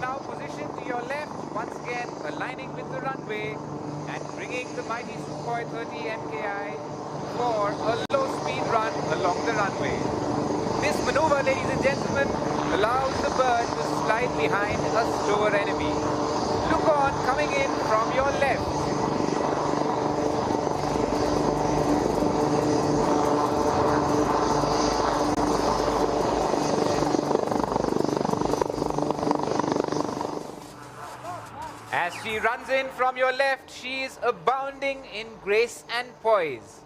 now position to your left, once again aligning with the runway and bringing the mighty Sukhoi 30 MKI for a low-speed run along the runway. This maneuver, ladies and gentlemen, allows the bird to slide behind a slower enemy. Look on coming in from your left. As she runs in from your left, she is abounding in grace and poise.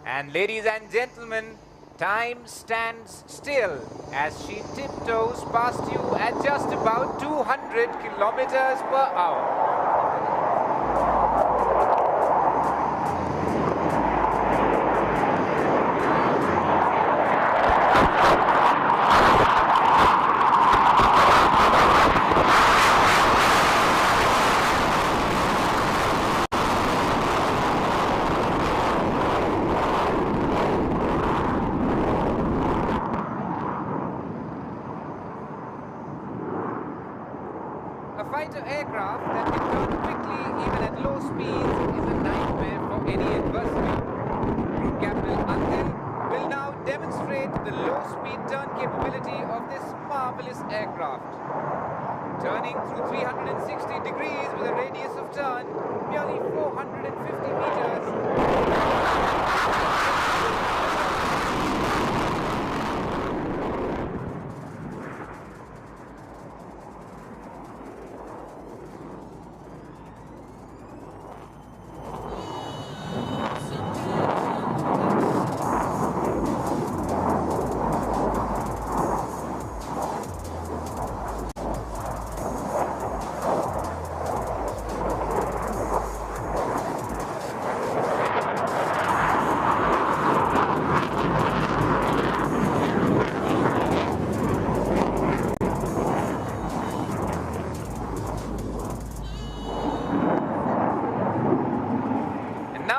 And ladies and gentlemen, time stands still as she tiptoes past you at just about 200 kilometers per hour. A fighter aircraft that can turn quickly even at low speeds is a nightmare for any adversary. Group Captain Antil will now demonstrate the low-speed turn capability of this marvelous aircraft. Turning through 360 degrees with a radius of turn nearly 450 meters.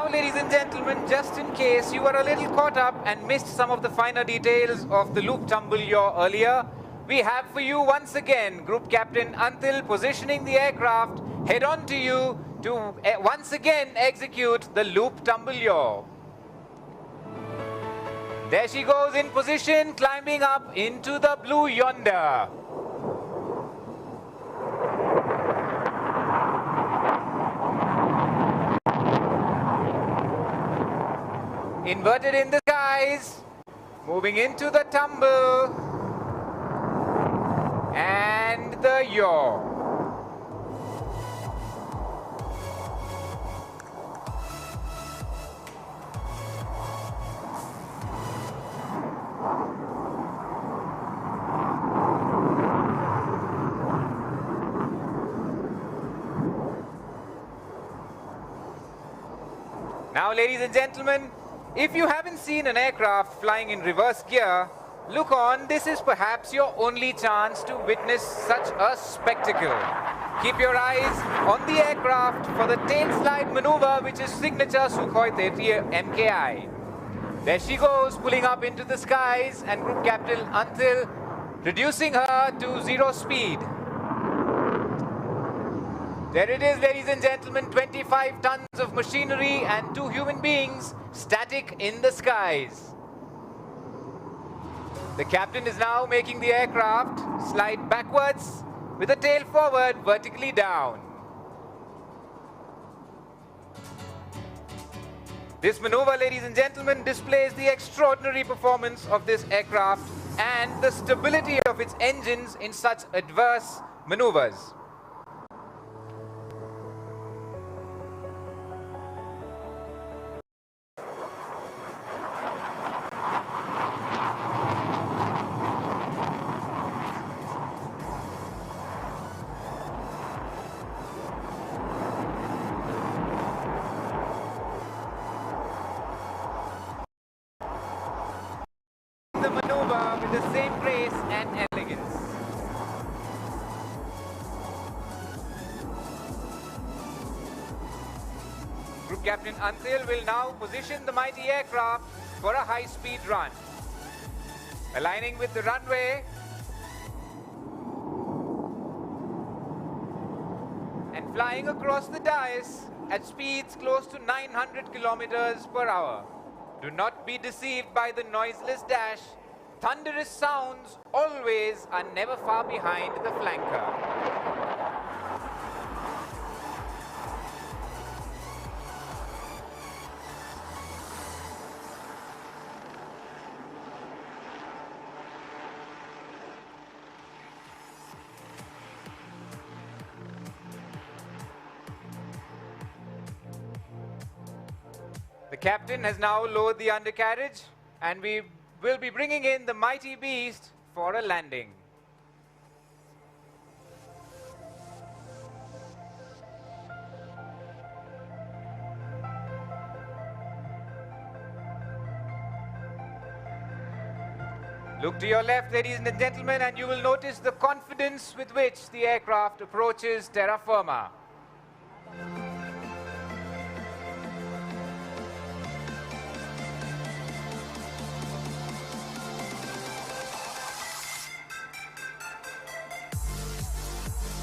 Ladies and gentlemen, just in case you were a little caught up and missed some of the finer details of the loop tumble yaw earlier, we have for you once again Group Captain Antil positioning the aircraft head on to you to once again execute the loop tumble yaw. There she goes in position, climbing up into the blue yonder. Inverted in the skies, moving into the tumble, and the yaw. Now, ladies and gentlemen, if you haven't seen an aircraft flying in reverse gear, look on, this is perhaps your only chance to witness such a spectacle. Keep your eyes on the aircraft for the tail slide maneuver, which is signature Sukhoi 30 MKI. There she goes, pulling up into the skies, and Group Captain Antil reducing her to 0 speed. There it is, ladies and gentlemen, 25 tons of machinery and 2 human beings static in the skies. The captain is now making the aircraft slide backwards with the tail forward, vertically down. This maneuver, ladies and gentlemen, displays the extraordinary performance of this aircraft and the stability of its engines in such adverse maneuvers. The maneuver with the same grace and elegance. Group Captain Antil will now position the mighty aircraft for a high-speed run. Aligning with the runway, flying across the dais at speeds close to 900 kilometers per hour. Do not be deceived by the noiseless dash. Thunderous sounds always are never far behind the flanker. The captain has now lowered the undercarriage, and we will be bringing in the mighty beast for a landing. Look to your left, ladies and gentlemen, and you will notice the confidence with which the aircraft approaches terra firma.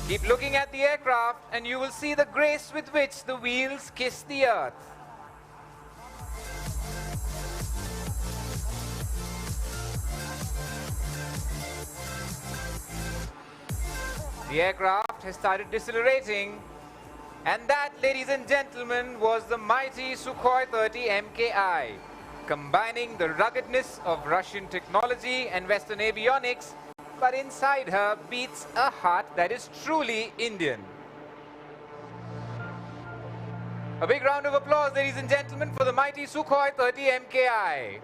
Keep looking at the aircraft and you will see the grace with which the wheels kiss the earth. The aircraft has started decelerating, and that, ladies and gentlemen, was the mighty Sukhoi 30 MKI, combining the ruggedness of Russian technology and Western avionics, but inside her beats a heart that is truly Indian. A big round of applause, ladies and gentlemen, for the mighty Sukhoi 30 MKI.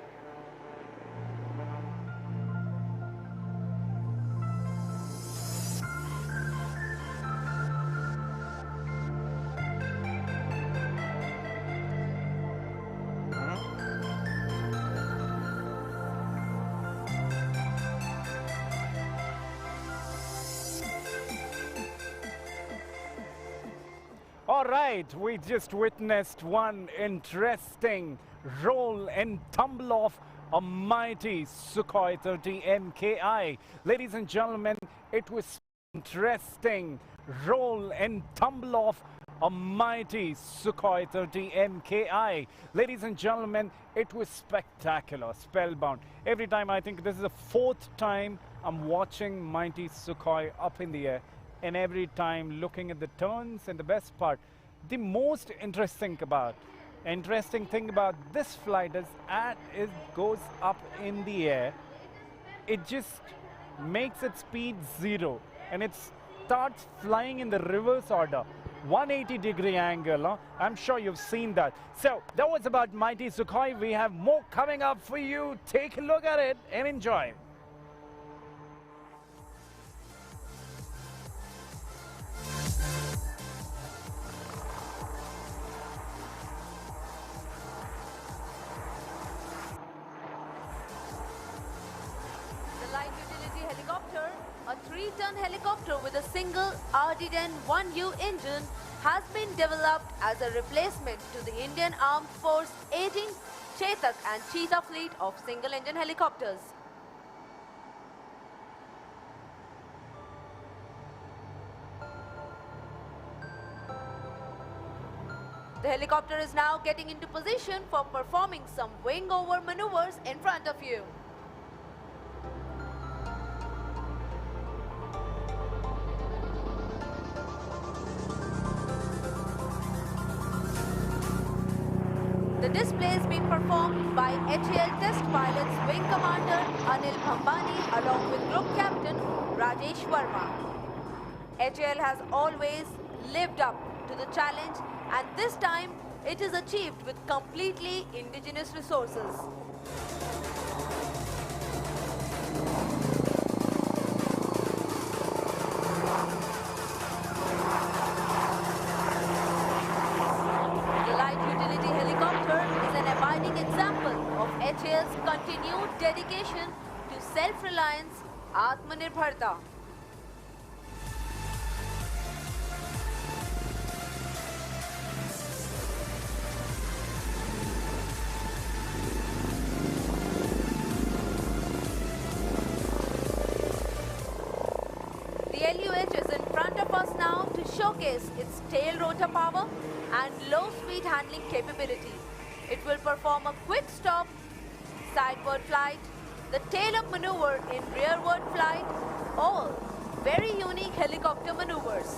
All right, we just witnessed one interesting roll and tumble off a mighty Sukhoi 30 MKI. Ladies and gentlemen, it was interesting roll and tumble off a mighty Sukhoi 30 MKI. Ladies and gentlemen, it was spectacular, spellbound. Every time, I think this is the fourth time I'm watching mighty Sukhoi up in the air. And every time looking at the turns, and the best part, the most interesting thing about this flight is as it goes up in the air, it just makes its speed 0 and it starts flying in the reverse order. 180-degree angle, huh? I'm sure you've seen that. So that was about mighty Sukhoi. We have more coming up for you. Take a look at it and enjoy. Light utility helicopter, a 3-ton helicopter with a single RD-10-1U engine, has been developed as a replacement to the Indian Armed Force 18 Chetak and Cheetah fleet of single-engine helicopters. The helicopter is now getting into position for performing some wing-over maneuvers in front of you. The display is being performed by HAL test pilots Wing Commander Anil Bhambani along with Group Captain Rajesh Verma. HAL has always lived up to the challenge, and this time it is achieved with completely indigenous resources. HAL's continued dedication to self-reliance, Atmanirbharta. The LUH is in front of us now to showcase its tail rotor power and low-speed handling capability. It will perform a quick stop, sideward flight, the tail-up maneuver in rearward flight, all very unique helicopter maneuvers.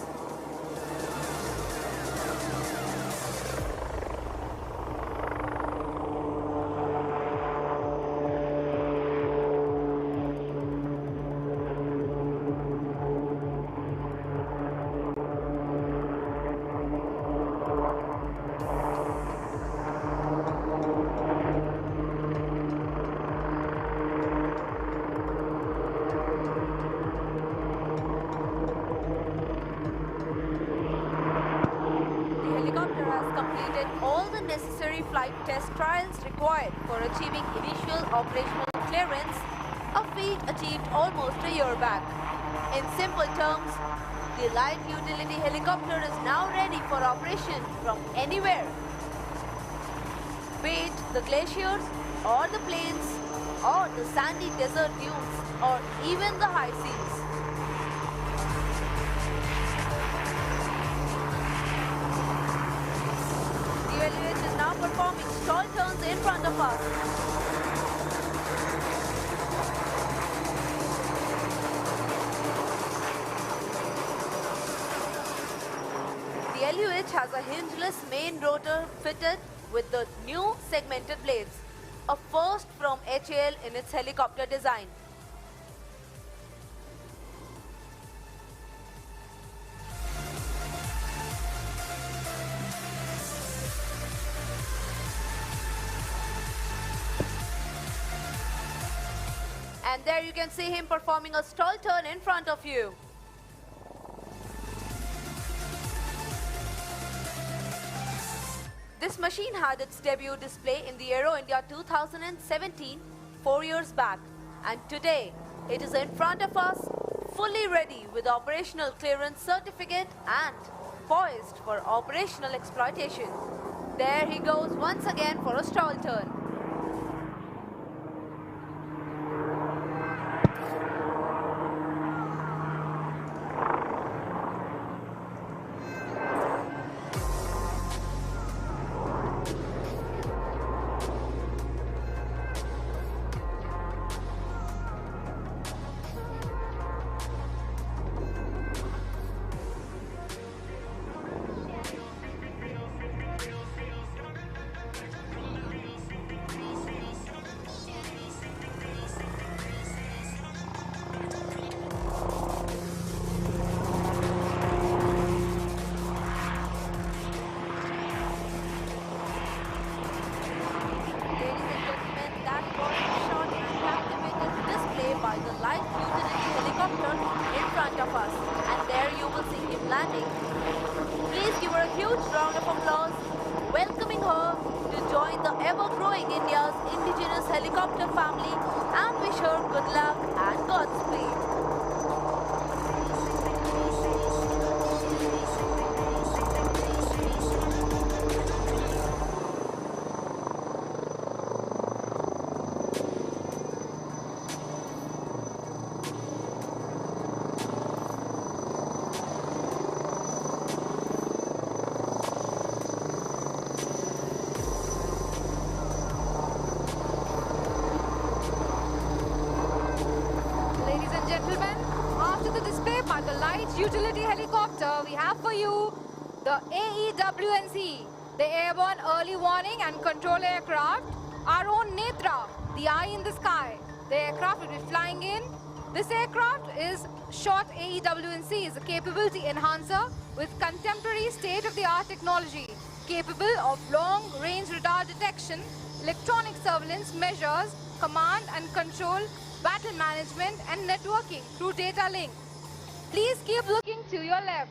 Completed all the necessary flight test trials required for achieving initial operational clearance, a feat achieved almost a year back. In simple terms, the light utility helicopter is now ready for operation from anywhere, be it the glaciers or the plains or the sandy desert dunes or even the high seas. The LUH is now performing stall turns in front of us. The LUH has a hingeless main rotor fitted with the new segmented blades, a first from HAL in its helicopter design. And there you can see him performing a stall turn in front of you. This machine had its debut display in the Aero India 2017, 4 years back. And today, it is in front of us, fully ready with operational clearance certificate and poised for operational exploitation. There he goes once again for a stall turn. By the light utility helicopter in front of us, and there you will see him landing. Please give her a huge round of applause, welcoming her to join the ever-growing India's indigenous helicopter family, and wish her good luck and Godspeed. After the display by the light utility helicopter, we have for you the AEWNC, the Airborne Early Warning and Control Aircraft, our own Netra, the eye in the sky. The aircraft will be flying in. This aircraft is short AEWNC, is a capability enhancer with contemporary state-of-the-art technology, capable of long-range radar detection, electronic surveillance measures, command and control, battle management and networking through data link. Please keep looking to your left.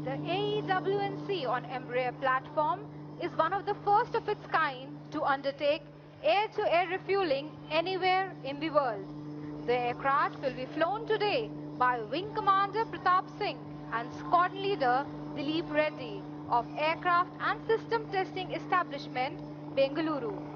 The AEWNC on Embraer platform is one of the first of its kind to undertake air-to-air refueling anywhere in the world. The aircraft will be flown today by Wing Commander Pratap Singh and Squad Leader Dilip Reddy of Aircraft and System Testing Establishment, Bengaluru.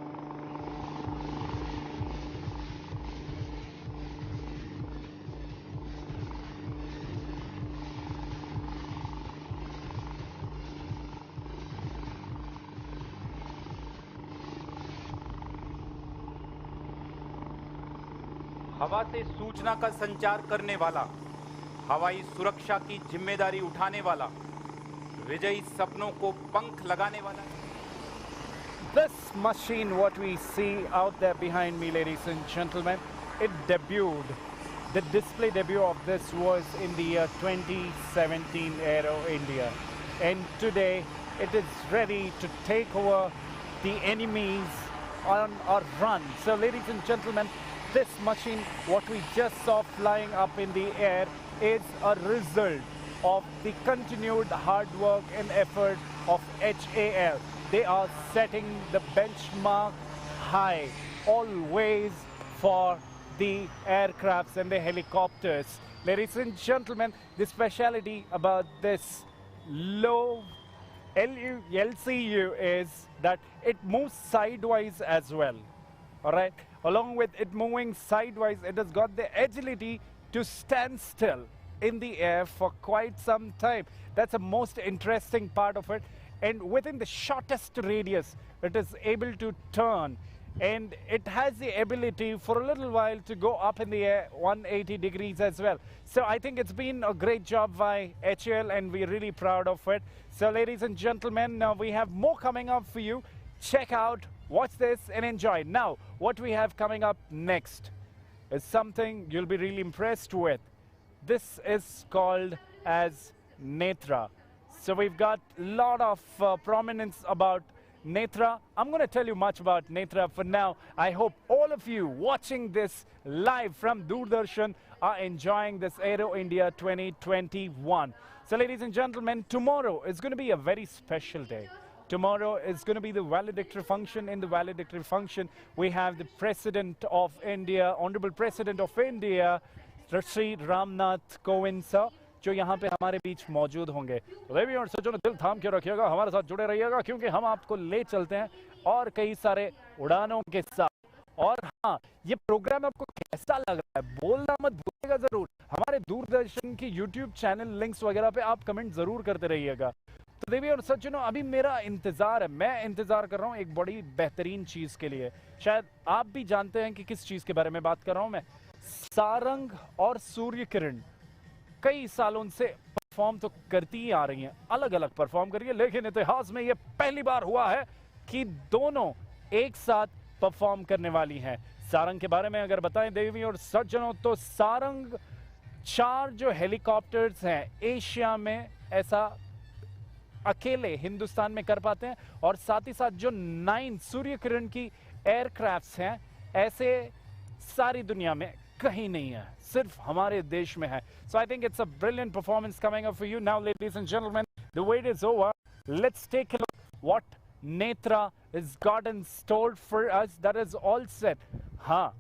हवा से सूचना का संचार करने वाला, हवाई सुरक्षा की जिम्मेदारी उठाने वाला, विजयी सपनों को पंख लगाने वाला. This machine, what we see out there behind me, ladies and gentlemen, it debuted. The display debut of this was in the year 2017 Aero India. And today, it is ready to take over the enemies on a run. So, ladies and gentlemen, this machine, what we just saw flying up in the air, is a result of the continued hard work and effort of HAL. They are setting the benchmark high, always for the aircrafts and the helicopters. Ladies and gentlemen, the speciality about this low LCU is that it moves sideways as well. All right, along with it moving sideways, it has got the agility to stand still in the air for quite some time. That's the most interesting part of it. And within the shortest radius, it is able to turn, and it has the ability for a little while to go up in the air 180 degrees as well. So I think it's been a great job by HAL, and we're really proud of it. So ladies and gentlemen, now we have more coming up for you. Check out, watch this and enjoy. Now, what we have coming up next is something you'll be really impressed with. This is called as Netra. So we've got a lot of prominence about Netra. I'm going to tell you much about Netra for now. I hope all of you watching this live from Doordarshan are enjoying this Aero India 2021. So ladies and gentlemen, tomorrow is going to be a very special day. Tomorrow is going to be the valedictory function. In the valedictory function, we have the President of India, Honorable President of India, Shri Ramnath Kovind sir, जो यहाँ पे हमारे बीच मौजूद होंगे. देवी और सज्जनों, दिल थाम के रखिएगा, हमारे साथ जुड़े रहिएगा, क्योंकि हम आपको ले चलते हैं और कई सारे उड़ानों के साथ. और हाँ, ये प्रोग्राम आपको कैसा लग रहा है बोलना मत भूलिएगा जरूर. हमारे दूरदर्शन की YouTube चैनल लिंक्स वगैरह पे आप कमेंट जरूर करते रहिएगा. तो देवी और सज्जनों, अभी मेरा इंतजार है, मैं इंतजार कर रहा हूँ एक बड़ी बेहतरीन चीज के लिए. शायद आप भी जानते हैं कि किस चीज के बारे में बात कर रहा हूँ मैं. सारंग और सूर्य किरण कई सालों से परफॉर्म तो करती ही आ रही हैं, अलग अलग परफॉर्म कर रही है, लेकिन इतिहास में ये पहली बार हुआ है कि दोनों एक साथ परफॉर्म करने वाली हैं. सारंग के बारे में अगर बताएं देवी और सज्जनों, तो सारंग 4 जो हेलीकॉप्टर्स हैं एशिया में ऐसा अकेले हिंदुस्तान में कर पाते हैं, और साथ ही साथ जो 9 सूर्य किरण की एयरक्राफ्ट्स हैं ऐसे सारी दुनिया में कहीं नहीं है, सिर्फ हमारे देश में है. So I think it's a brilliant performance coming up for you now, ladies and gentlemen. The wait is over. Let's take a look what Netra is got in store for us. That is all set. हाँ,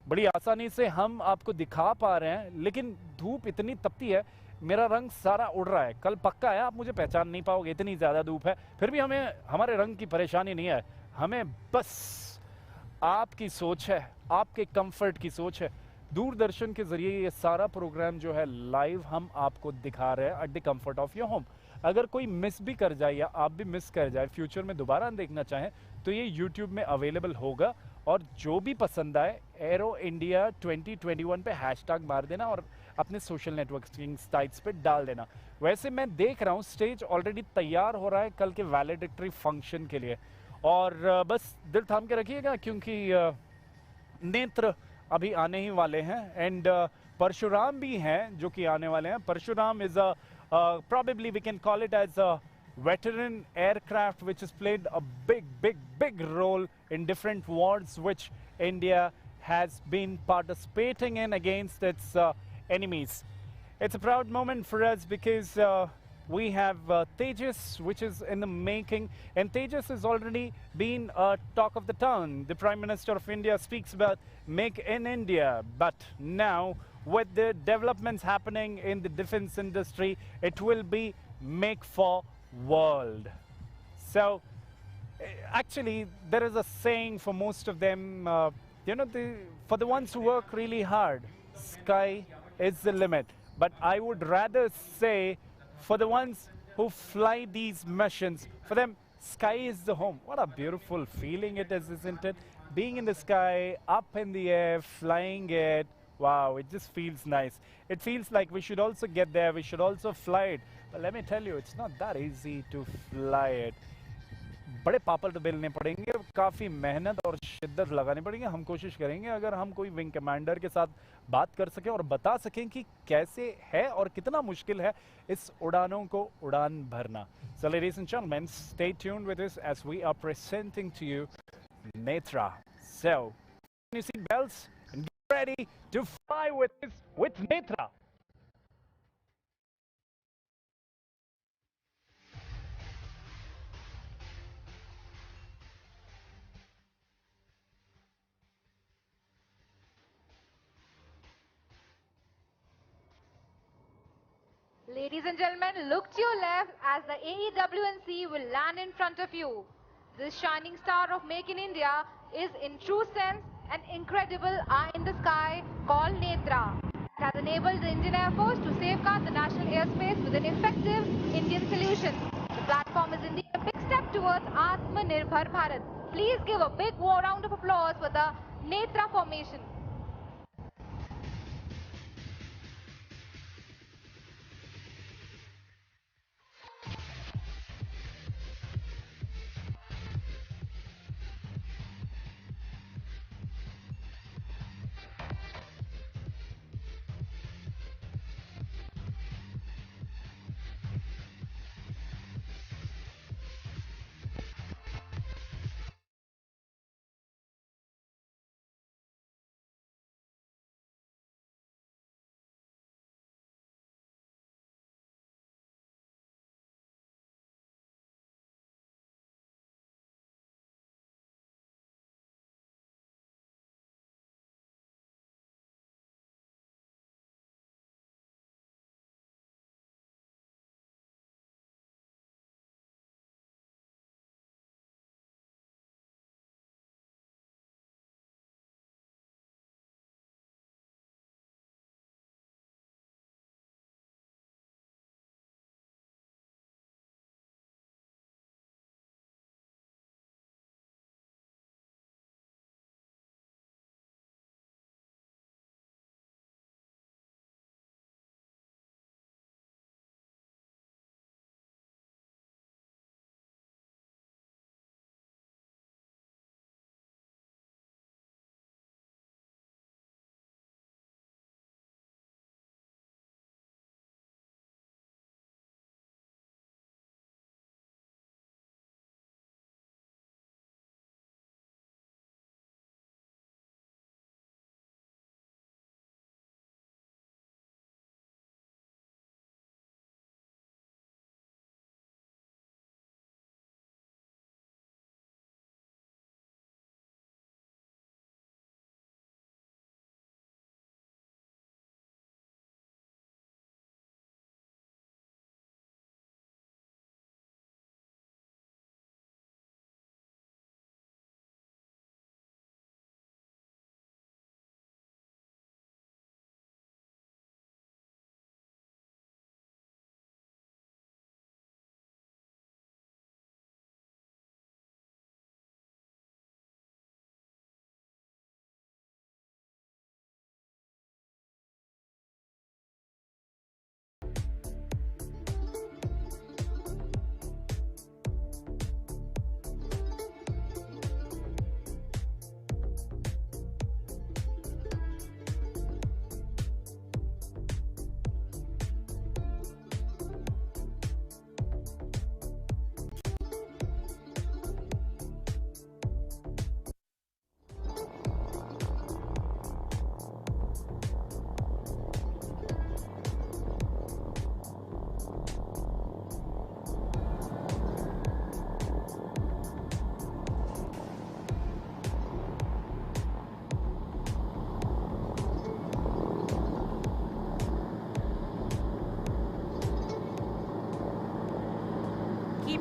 बड़ी आसानी से हम आपको दिखा पा रहे हैं, लेकिन धूप इतनी तपती है, मेरा रंग सारा उड़ रहा है. कल पक्का है आप मुझे पहचान नहीं पाओगे, इतनी ज़्यादा धूप है. फिर भी हमें हमारे रंग की परेशानी नहीं है, हमें बस आपकी सोच है, आपके कंफर्ट की सोच है. दूरदर्शन के जरिए ये सारा प्रोग्राम जो है लाइव हम आपको दिखा रहे हैं at the comfort of your home. अगर कोई मिस भी कर जाए या आप भी मिस कर जाए, फ्यूचर में दोबारा देखना चाहें, तो ये यूट्यूब में अवेलेबल होगा. और जो भी पसंद आए, एरो इंडिया 2021 पे हैशटैग मार देना और अपने सोशल नेटवर्किंग साइट्स पे डाल देना. वैसे मैं देख रहा हूँ स्टेज ऑलरेडी तैयार हो रहा है कल के वैलिडिक्टरी फंक्शन के लिए. और बस दिल थाम के रखिएगा, क्योंकि नेत्र अभी आने ही वाले हैं. एंड परशुराम भी हैं जो कि आने वाले हैं. Parshuram is probably we can call it as a veteran aircraft which has played a big role in different wars which India has been participating in against its enemies. It's a proud moment for us because we have Tejas, which is in the making, and Tejas has already been a talk of the town. The Prime Minister of India speaks about Make in India, but now with the developments happening in the defense industry, it will be Make for World. So actually, there is a saying for most of them, for the ones who work really hard, sky is the limit. But I would rather say for the ones who fly these missions, for them, sky is the home. What a beautiful feeling it is, isn't it? Being in the sky, up in the air, flying it. Wow, it just feels nice. It feels like we should also get there, we should also fly it. But let me tell you, it's not that easy to fly it. बड़े पापड़ तो बेलने पड़ेंगे, काफ़ी मेहनत और शिद्दत लगानी पड़ेंगे. हम कोशिश करेंगे अगर हम कोई विंग कमांडर के साथ बात कर सकें और बता सकें कि कैसे है और कितना मुश्किल है इस उड़ानों को उड़ान भरना. So ladies and gentlemen, stay tuned with us as we are presenting to you Netra. So, you seat belts and get ready to fly with us with Netra. Ladies and gentlemen, look to your left as the AEWNC will land in front of you. This shining star of Make in India is in true sense an incredible eye in the sky called Netra. It has enabled the Indian Air Force to safeguard the national airspace with an effective Indian solution. The platform is indeed a big step towards Atmanirbhar Bharat. Please give a big round of applause for the Netra formation.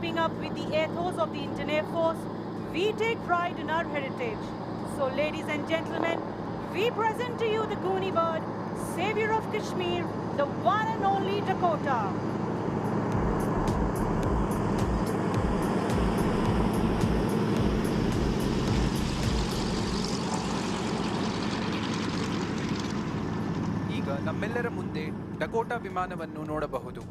keeping up with the ethos of the Indian Air Force, we take pride in our heritage. So ladies and gentlemen, we present to you the Goonie bird, savior of Kashmir, the one and only Dakota. ಈಗ ನಮ್ಮೆಲ್ಲರ ಮುಂದೆ Dakota ವಿಮಾನವನ್ನು ನೋಡಬಹುದು.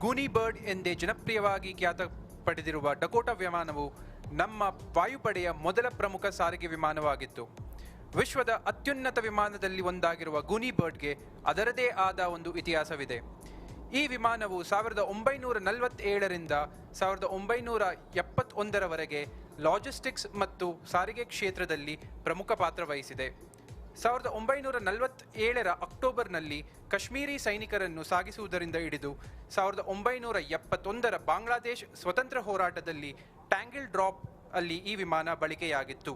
ಗೂನಿ bird ಎಂದೇ ಜನಪ್ರಿಯವಾಗಿ ಖ್ಯಾತ ಪಡೆದಿರುವ Dakota ವಿಮಾನವು ನಮ್ಮ ವಾಯುಪಡೆಯ ಮೊದಲ ಪ್ರಮುಖ ಸಾರಿಗೆ ವಿಮಾನವಾಗಿತ್ತು. ವಿಶ್ವದ ಅತ್ಯುನ್ನತ ವಿಮಾನದಲ್ಲಿ ಒಂದಾಗಿರುವ ಗೂನಿ ಬರ್ಡ್ಗೆ ಅದರದೇ ಆದ ಒಂದು ಇತಿಹಾಸವಿದೆ. ಈ ವಿಮಾನವು 1947ರಿಂದ 1971ರವರೆಗೆ ಲಾಜಿಸ್ಟಿಕ್ಸ್ ಮತ್ತು ಸಾರಿಗೆ ಕ್ಷೇತ್ರದಲ್ಲಿ ಪ್ರಮುಖ ಪಾತ್ರ ವಹಿಸಿದೆ. 1947ರ ಅಕ್ಟೋಬರ್ನಲ್ಲಿ ಕಾಶ್ಮೀರಿ ಸೈನಿಕರನ್ನು ಸಾಗಿಸುವುದರಿಂದ ಹಿಡಿದು 1971ರ ಬಾಂಗ್ಲಾದೇಶ್ ಸ್ವತಂತ್ರ ಹೋರಾಟದಲ್ಲಿ ಟ್ಯಾಂಗಿಲ್ ಡ್ರಾಪ್ ಅಲ್ಲಿ ಈ ವಿಮಾನ ಬಳಕೆಯಾಗಿತ್ತು.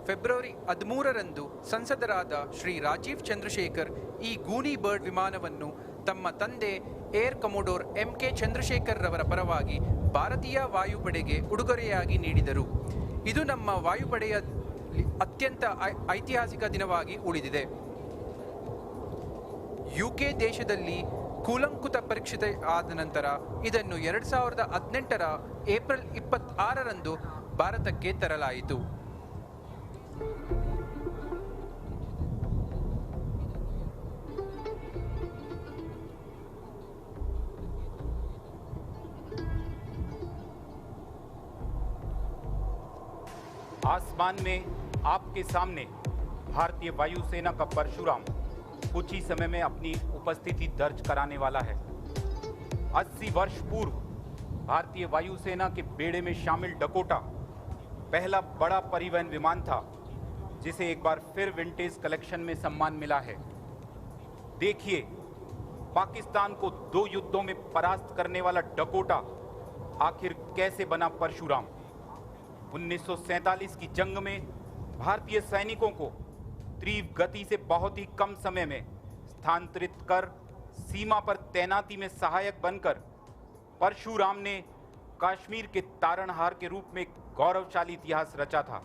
ಫೆಬ್ರವರಿ 13ರಂದು ಸಂಸದರಾದ ಶ್ರೀ ರಾಜೀವ್ ಚಂದ್ರಶೇಖರ್ ಈ ಗೂನಿ ಬರ್ಡ್ ವಿಮಾನವನ್ನು ತಮ್ಮ ತಂದೆ ಏರ್ ಕಮೋಡೋರ್ MK ಚಂದ್ರಶೇಖರ್ ರವರ ಪರವಾಗಿ ಭಾರತೀಯ ವಾಯುಪಡೆಗೆ ಉಡುಗೊರೆಯಾಗಿ ನೀಡಿದರು. ಇದು ನಮ್ಮ ವಾಯುಪಡೆಯ ಅತ್ಯಂತ ಐತಿಹಾಸಿಕ ದಿನವಾಗಿ ಉಳಿದಿದೆ. UK ದೇಶದಲ್ಲಿ ಕೂಲಂಕುತ ಪರೀಕ್ಷೆ ಆದ ನಂತರ ಇದನ್ನು 2018ರ ಏಪ್ರಿಲ್ 26ರಂದು ಭಾರತಕ್ಕೆ ತರಲಾಯಿತು. आसमान में आपके सामने भारतीय वायुसेना का परशुराम कुछ ही समय में अपनी उपस्थिति दर्ज कराने वाला है. 80 वर्ष पूर्व भारतीय वायुसेना के बेड़े में शामिल डकोटा पहला बड़ा परिवहन विमान था जिसे एक बार फिर विंटेज कलेक्शन में सम्मान मिला है. देखिए, पाकिस्तान को 2 युद्धों में परास्त करने वाला डकोटा आखिर कैसे बना परशुराम. 1947 की जंग में भारतीय सैनिकों को तीव्र गति से बहुत ही कम समय में स्थानांतरित कर सीमा पर तैनाती में सहायक बनकर परशुराम ने कश्मीर के तारणहार के रूप में गौरवशाली इतिहास रचा था.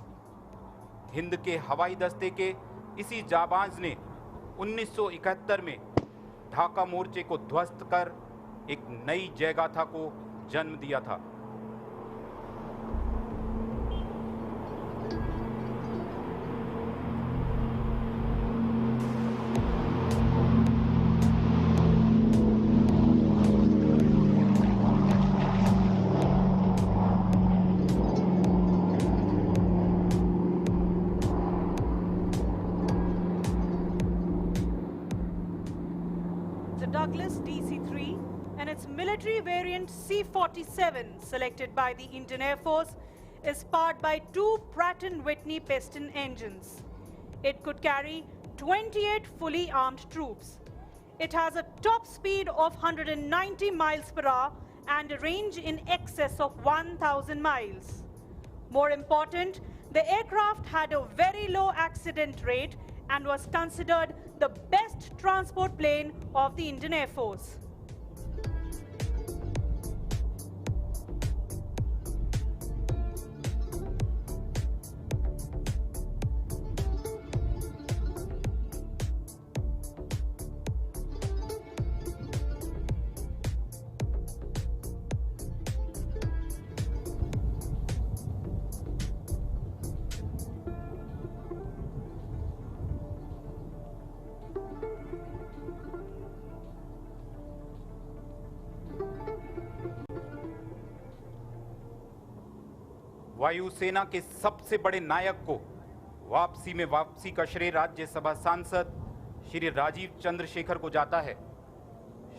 हिंद के हवाई दस्ते के इसी जाबाज ने 1971 में ढाका मोर्चे को ध्वस्त कर एक नई जयगाथा को जन्म दिया था. Douglas DC-3 and its military variant C-47, selected by the Indian Air Force, is powered by 2 Pratt & Whitney piston engines. It could carry 28 fully armed troops. It has a top speed of 190 miles per hour and a range in excess of 1,000 miles. More important, the aircraft had a very low accident rate and was considered the best transport plane of the Indian Air Force. वायुसेना के सबसे बड़े नायक को वापसी में वापसी का श्रेय राज्यसभा सांसद श्री राजीव चंद्रशेखर को जाता है.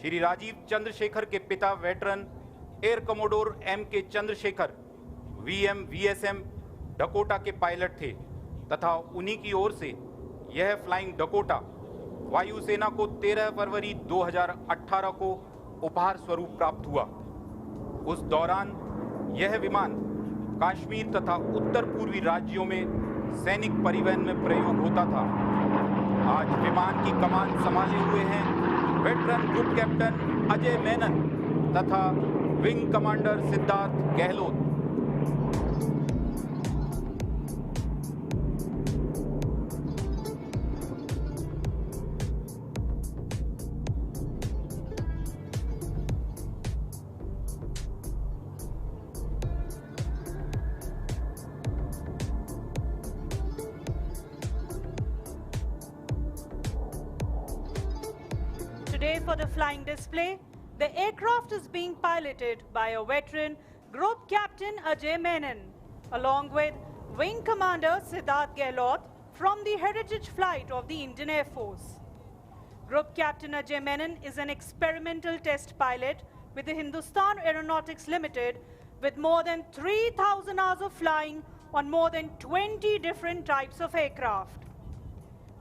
श्री राजीव चंद्रशेखर के पिता veteran air commodore MK Chandrashekhar VM VSM Dakota के पायलट थे तथा उन्हीं की ओर से यह फ्लाइंग डकोटा वायुसेना को 13 फरवरी 2018 को उपहार स्वरूप प्राप्त हुआ। उस दौरान यह विमान कश्मीर तथा उत्तर पूर्वी राज्यों में सैनिक परिवहन में प्रयोग होता था। आज विमान की कमान संभाले हुए हैं veteran group captain Ajay Menon तथा wing commander Siddharth Gehlot. Today for the flying display, the aircraft is being piloted by a veteran Group Captain Ajay Menon, along with Wing Commander Siddharth Gehlot from the Heritage Flight of the Indian Air Force. Group Captain Ajay Menon is an experimental test pilot with the Hindustan Aeronautics Limited with more than 3,000 hours of flying on more than 20 different types of aircraft.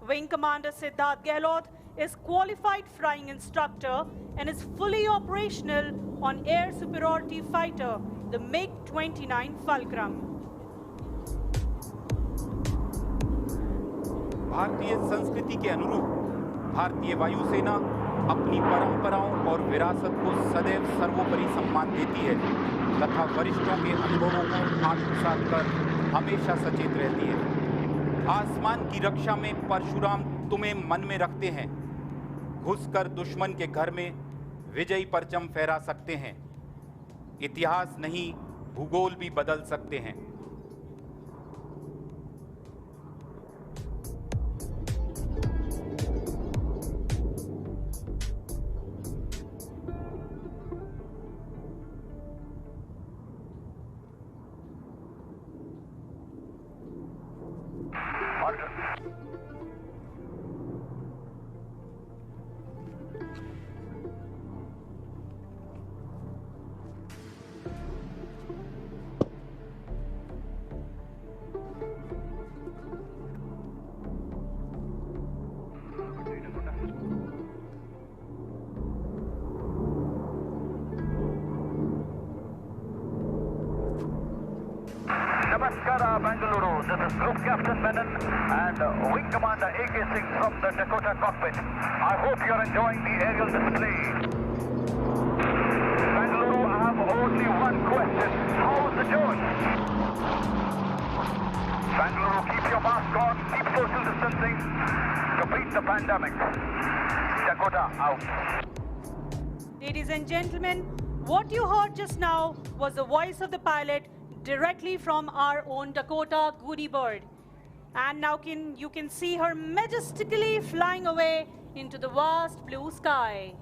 Wing Commander Siddharth Gehlot is qualified flying instructor and is fully operational on air superiority fighter, the MiG-29 Fulcrum. भारतीय संस्कृति के अनुरूप भारतीय वायुसेना अपनी परंपराओं और विरासत को सदैव सर्वोपरि सम्मान देती है तथा वरिष्ठों के अनुभवों को आत्मसात कर हमेशा सचेत रहती है। आसमान की रक्षा में परशुराम तुम्हें मन में रखते हैं। घुसकर दुश्मन के घर में विजयी परचम फहरा सकते हैं। इतिहास नहीं, भूगोल भी बदल सकते हैं। Namaskara, Bangalore. This is Group Captain Menon and Wing Commander AK-6 from the Dakota cockpit. I hope you're enjoying the aerial display. Bangalore, I have only one question. How's the journey? Bangalore, keep your mask on, keep social distancing to beat the pandemic. Dakota, out. Ladies and gentlemen, what you heard just now was the voice of the pilot directly from our own Dakota Goody Bird. And now you can see her majestically flying away into the vast blue sky.